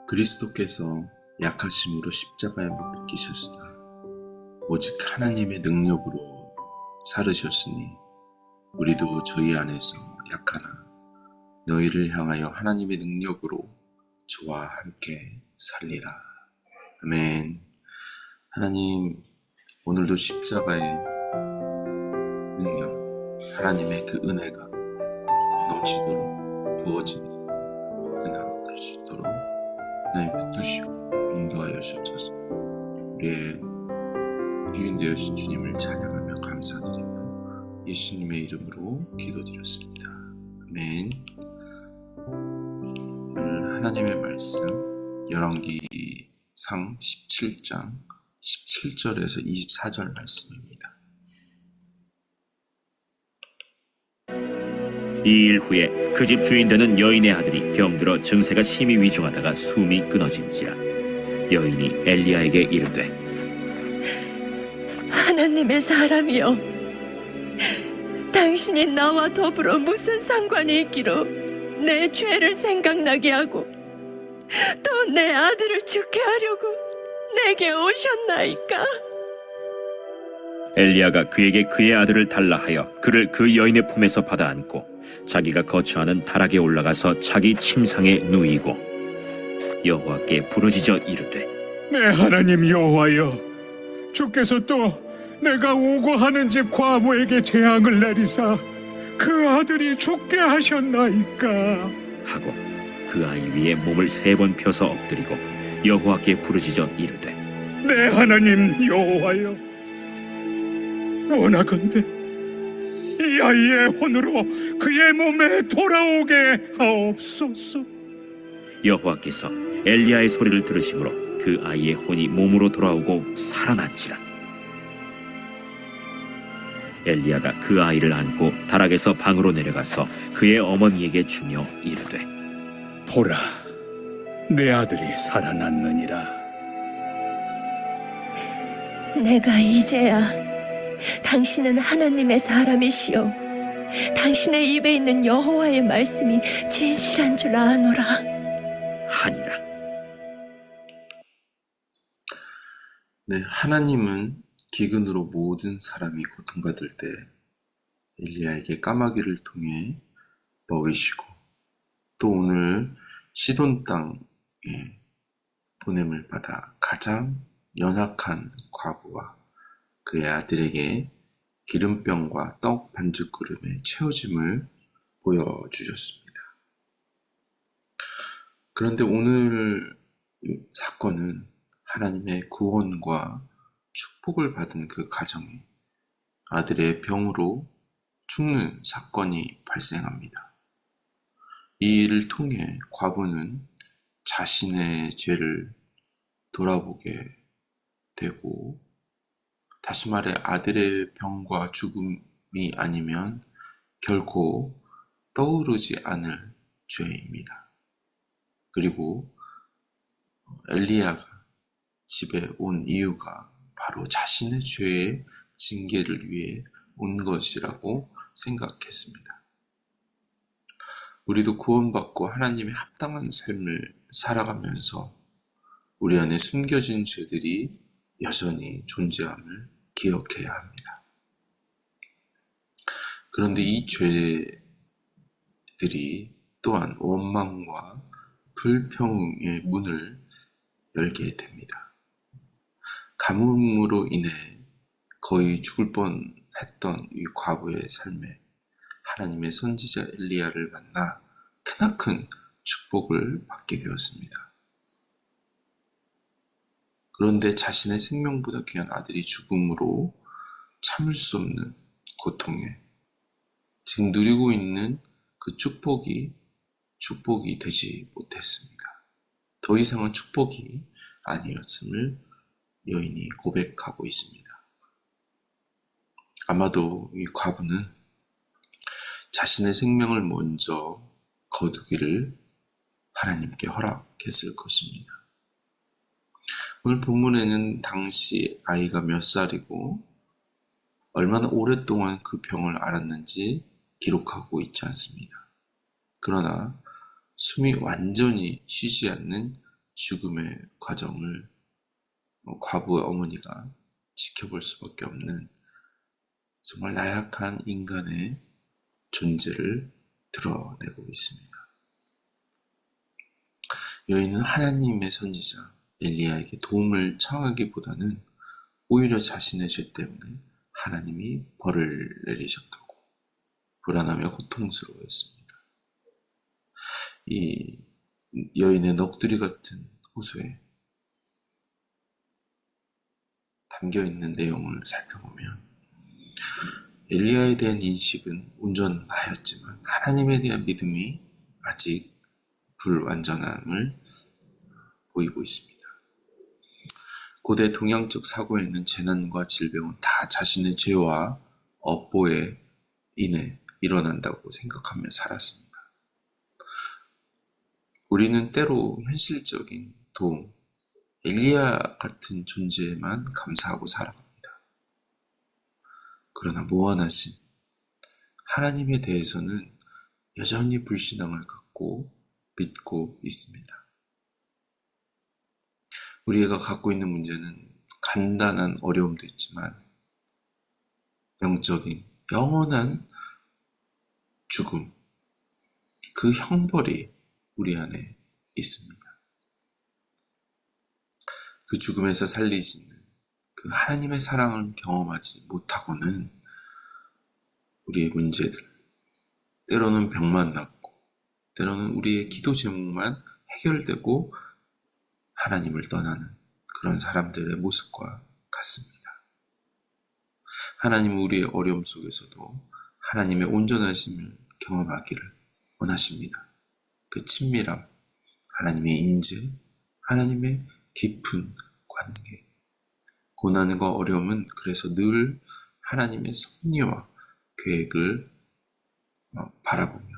그리스도께서 약하심으로 십자가에 못 박히셨으나 오직 하나님의 능력으로 살으셨으니 우리도 저희 안에서 약하나 너희를 향하여 하나님의 능력으로 저와 함께 살리라. 아멘. 하나님, 오늘도 십자가의 능력, 하나님의 그 은혜가 넘치도록 부어지는 그날 될 수 있도록 하나님 붙드시고 인도하여 주셔서 우리의 주인 되어신 주님을 찬양하며 감사드리며 예수님의 이름으로 기도드렸습니다. 아멘. 오늘 하나님의 말씀 열왕기상 17장 17절에서 24절 말씀입니다. 이 일 후에 그 집 주인 되는 여인의 아들이 병들어 증세가 심히 위중하다가 숨이 끊어진지라. 여인이 엘리야에게 이르되, 하나님의 사람이여, 당신이 나와 더불어 무슨 상관이 있기로 내 죄를 생각나게 하고 또 내 아들을 죽게 하려고 내게 오셨나이까? 엘리야가 그에게 그의 아들을 달라 하여 그를 그 여인의 품에서 받아 안고 자기가 거처하는 다락에 올라가서 자기 침상에 누이고 여호와께 부르짖어 이르되, 내 하나님 여호와여, 주께서 또 내가 오고 하는 집 과부에게 재앙을 내리사 그 아들이 죽게 하셨나이까? 하고 그 아이 위에 몸을 3번 펴서 엎드리고 여호와께 부르짖어 이르되, 내 하나님 여호와여, 원하건대 이 아이의 혼으로 그의 몸에 돌아오게 하옵소서. 여호와께서 엘리야의 소리를 들으심으로 그 아이의 혼이 몸으로 돌아오고 살아났지라. 엘리야가 그 아이를 안고 다락에서 방으로 내려가서 그의 어머니에게 주며 이르되, 보라, 내 아들이 살아났느니라. 내가 이제야 당신은 하나님의 사람이시오, 당신의 입에 있는 여호와의 말씀이 진실한 줄 아노라 하니라. 네, 하나님은 기근으로 모든 사람이 고통받을 때 엘리야에게 까마귀를 통해 먹이시고 또 오늘 시돈 땅에 보냄을 받아 가장 연약한 과부와 그의 아들에게 기름병과 떡 반죽그릇에 채워짐을 보여주셨습니다. 그런데 오늘 사건은 하나님의 구원과 축복을 받은 그 가정에 아들의 병으로 죽는 사건이 발생합니다. 이 일을 통해 과부는 자신의 죄를 돌아보게 되고, 다시 말해 아들의 병과 죽음이 아니면 결코 떠오르지 않을 죄입니다. 그리고 엘리야가 집에 온 이유가 바로 자신의 죄의 징계를 위해 온 것이라고 생각했습니다. 우리도 구원받고 하나님의 합당한 삶을 살아가면서 우리 안에 숨겨진 죄들이 여전히 존재함을 기억해야 합니다. 그런데 이 죄들이 또한 원망과 불평의 문을 열게 됩니다. 가뭄으로 인해 거의 죽을 뻔했던 이 과부의 삶에 하나님의 선지자 엘리야를 만나 크나큰 축복을 받게 되었습니다. 그런데 자신의 생명보다 귀한 아들이 죽음으로 참을 수 없는 고통에 지금 누리고 있는 그 축복이 되지 못했습니다. 더 이상은 축복이 아니었음을 여인이 고백하고 있습니다. 아마도 이 과부는 자신의 생명을 먼저 거두기를 하나님께 허락했을 것입니다. 오늘 본문에는 당시 아이가 몇 살이고 얼마나 오랫동안 그 병을 앓았는지 기록하고 있지 않습니다. 그러나 숨이 완전히 쉬지 않는 죽음의 과정을 과부의 어머니가 지켜볼 수밖에 없는 정말 나약한 인간의 존재를 드러내고 있습니다. 여인은 하나님의 선지자 엘리야에게 도움을 청하기보다는 오히려 자신의 죄 때문에 하나님이 벌을 내리셨다고 불안하며 고통스러워했습니다. 이 여인의 넋두리 같은 호소에 담겨있는 내용을 살펴보면 엘리야에 대한 인식은 온전하였지만 하나님에 대한 믿음이 아직 불완전함을 보이고 있습니다. 고대 동양적 사고에는 재난과 질병은 다 자신의 죄와 업보에 인해 일어난다고 생각하며 살았습니다. 우리는 때로 현실적인 도움, 엘리야 같은 존재에만 감사하고 살아갑니다. 그러나 무한하신 하나님에 대해서는 여전히 불신앙을 갖고 믿고 있습니다. 우리가 갖고 있는 문제는 간단한 어려움도 있지만 영적인 영원한 죽음, 그 형벌이 우리 안에 있습니다. 그 죽음에서 살리시는 그 하나님의 사랑을 경험하지 못하고는 우리의 문제들, 때로는 병만 낫고 때로는 우리의 기도 제목만 해결되고 하나님을 떠나는 그런 사람들의 모습과 같습니다. 하나님은 우리의 어려움 속에서도 하나님의 온전하심을 경험하기를 원하십니다. 그 친밀함, 하나님의 인재, 하나님의 깊은 관계. 고난과 어려움은 그래서 늘 하나님의 섭리와 계획을 바라보며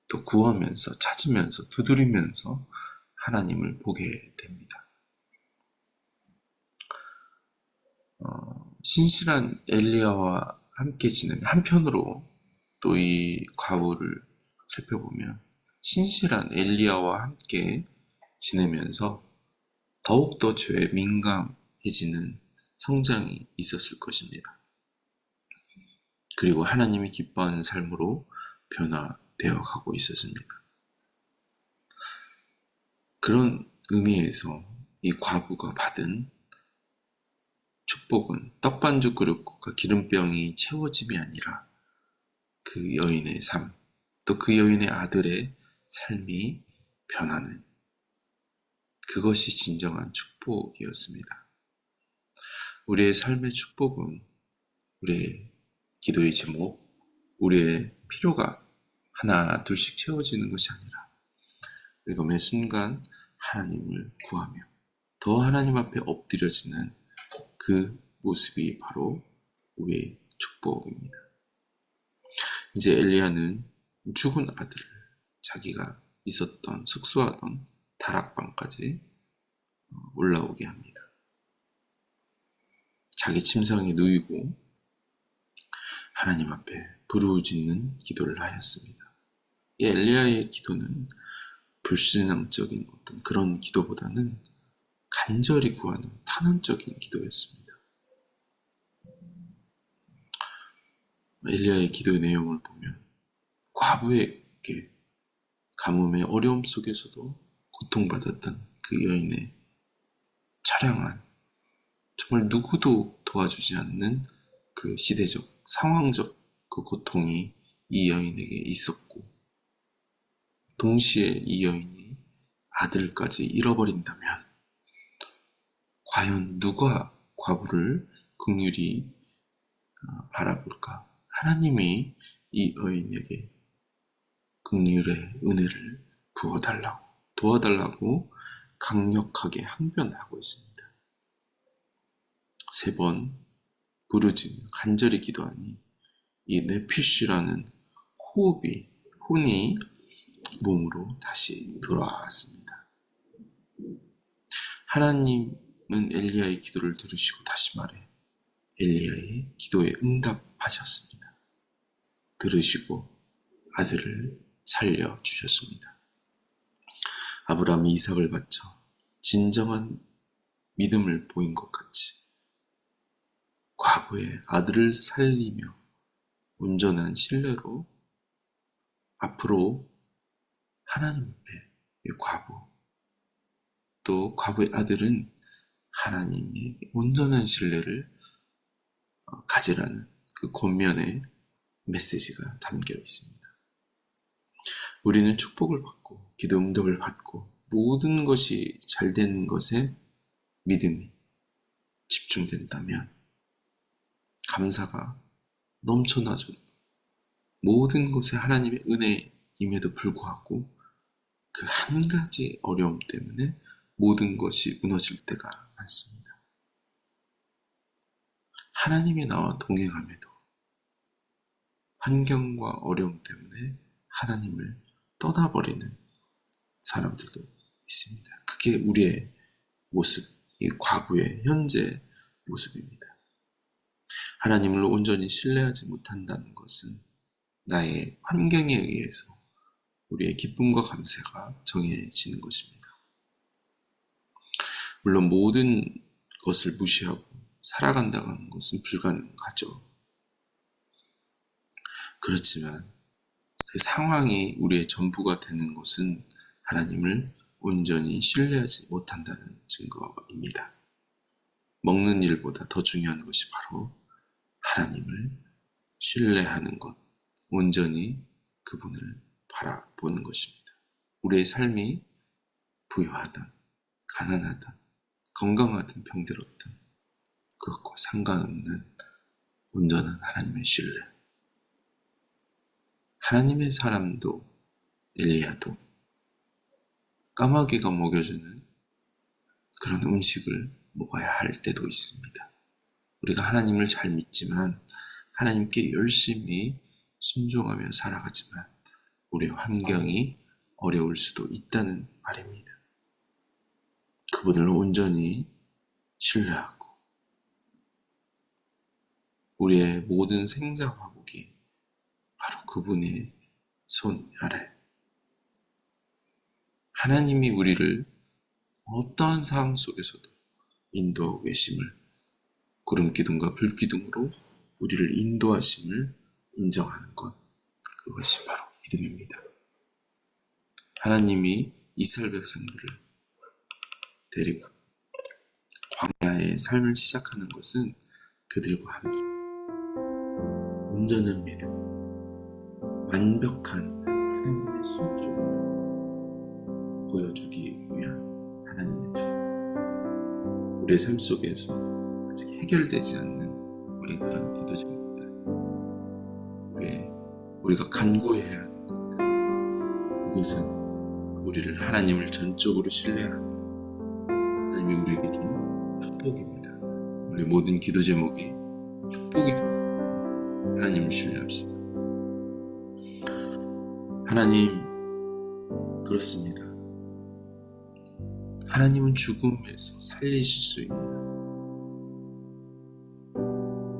또 구하면서 찾으면서 두드리면서 하나님을 보게 됩니다. 신실한 엘리야와 함께 지내는 한편으로 또 이 과부를 살펴보면 신실한 엘리야와 함께 지내면서 더욱더 죄에 민감해지는 성장이 있었을 것입니다. 그리고 하나님이 기뻐하는 삶으로 변화되어 가고 있었습니다. 그런 의미에서 이 과부가 받은 축복은 떡반죽 그릇과 기름병이 채워짐이 아니라 그 여인의 삶, 또 그 여인의 아들의 삶이 변하는 그것이 진정한 축복이었습니다. 우리의 삶의 축복은 우리의 기도의 제목, 우리의 필요가 하나 둘씩 채워지는 것이 아니라 우리가 매 순간 하나님을 구하며 더 하나님 앞에 엎드려지는 그 모습이 바로 우리의 축복입니다. 이제 엘리야는 죽은 아들을 자기가 있었던 숙소하던 다락방까지 올라오게 합니다. 자기 침상에 누이고 하나님 앞에 부르짖는 기도를 하였습니다. 이 엘리야의 기도는 불신앙적인 어떤 그런 기도보다는 간절히 구하는 탄원적인 기도였습니다. 엘리야의 기도의 내용을 보면 과부에게 가뭄의 어려움 속에서도 고통받았던 그 여인의 처량한 정말 누구도 도와주지 않는 그 시대적 상황적 그 고통이 이 여인에게 있었고 동시에 이 여인이 아들까지 잃어버린다면 과연 누가 과부를 긍휼히 바라볼까? 하나님이 이 여인에게 긍휼의 은혜를 부어달라고 도와달라고 강력하게 항변하고 있습니다. 3번 부르짖으며 간절히 기도하니 이 네피쉬라는 혼이 몸으로 다시 돌아왔습니다. 하나님은 엘리야의 기도를 들으시고 다시 말해 엘리야의 기도에 응답하셨습니다. 들으시고 아들을 살려주셨습니다. 아브라함이 이삭을 바쳐 진정한 믿음을 보인 것 같이 과부의 아들을 살리며 온전한 신뢰로 앞으로 하나님 앞에 이 과부, 또 과부의 아들은 하나님의 온전한 신뢰를 가지라는 그 권면의 메시지가 담겨 있습니다. 우리는 축복을 받고 기도 응답을 받고 모든 것이 잘 되는 것에 믿음이 집중된다면 감사가 넘쳐나죠. 모든 것에 하나님의 은혜임에도 불구하고 그 한 가지 어려움 때문에 모든 것이 무너질 때가 많습니다. 하나님이 나와 동행함에도 환경과 어려움 때문에 하나님을 떠나버리는 사람들도 있습니다. 그게 우리의 모습, 이 과부의 현재 모습입니다. 하나님을 온전히 신뢰하지 못한다는 것은 나의 환경에 의해서 우리의 기쁨과 감사가 정해지는 것입니다. 물론 모든 것을 무시하고 살아간다고 하는 것은 불가능하죠. 그렇지만 그 상황이 우리의 전부가 되는 것은 하나님을 온전히 신뢰하지 못한다는 증거입니다. 먹는 일보다 더 중요한 것이 바로 하나님을 신뢰하는 것, 온전히 그분을 바라보는 것입니다. 우리의 삶이 부유하든 가난하든 건강하든 병들었든 그것과 상관없는 온전한 하나님의 신뢰. 하나님의 사람도 엘리야도 까마귀가 먹여주는 그런 음식을 먹어야 할 때도 있습니다. 우리가 하나님을 잘 믿지만 하나님께 열심히 순종하며 살아가지만 우리의 환경이 어려울 수도 있다는 말입니다. 그분을 온전히 신뢰하고 우리의 모든 생사 화복이 바로 그분의 손 아래. 하나님이 우리를 어떠한 상황 속에서도 인도하고 계심을, 구름 기둥과 불 기둥으로 우리를 인도하심을 인정하는 것, 그것이 바로 믿음입니다. 하나님이 이스라엘 백성들을 데리고 광야의 삶을 시작하는 것은 그들과 함께 온전한 믿음, 완벽한 하나님의 순종을 보여주기 위한 하나님의 종. 우리의 삶 속에서 아직 해결되지 않는 우리 그런 기도 제목들, 우리가 간구해야 하는 것들, 그것은 우리를 하나님을 전적으로 신뢰하는 하나님이 우리에게 준 축복입니다. 우리 모든 기도 제목이 축복입니다. 하나님을 신뢰합시다. 하나님, 그렇습니다. 하나님은 죽음에서 살리실 수 있는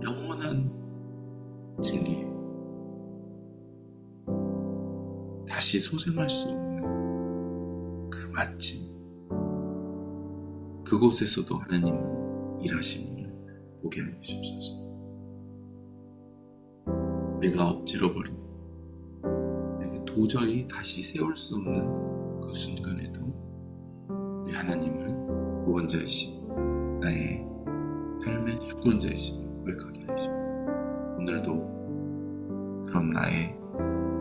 영원한 징계, 다시 소생할 수 없는 그 마침, 그곳에서도 하나님은 일하심을 보게 하여 주옵소서. 내가 엎질러버린, 내가 도저히 다시 세울 수 없는 그 순간에도 우리 하나님은 구원자이신, 나의 삶의 주권자이신 고백하게 하시고, 오늘도 그런 나의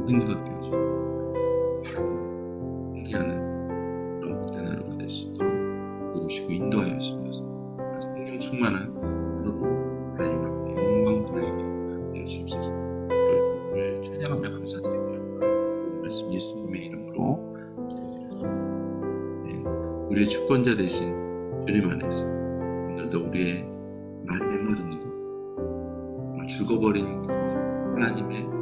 모든 것들을 바라고 행하는 그런 복된 하루가 될 수 있도록 도우시고 인도하여 주옵소서. 성령 충만한 하루로 하나님 앞에 영광 돌리게 하여 주옵소서. 오늘 찬양하며 감사드리며 오늘 말씀 예수님의 이름으로 기도드렸습니다. 우리의 주권자 되신 주님 안에서 오늘도 우리의 메마른 것, 죽어버린 것, 하나님의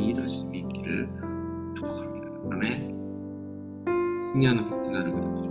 일하심이 있기를 축복합니다. 아멘. 승리하는 복된 하루가 되시옵소서.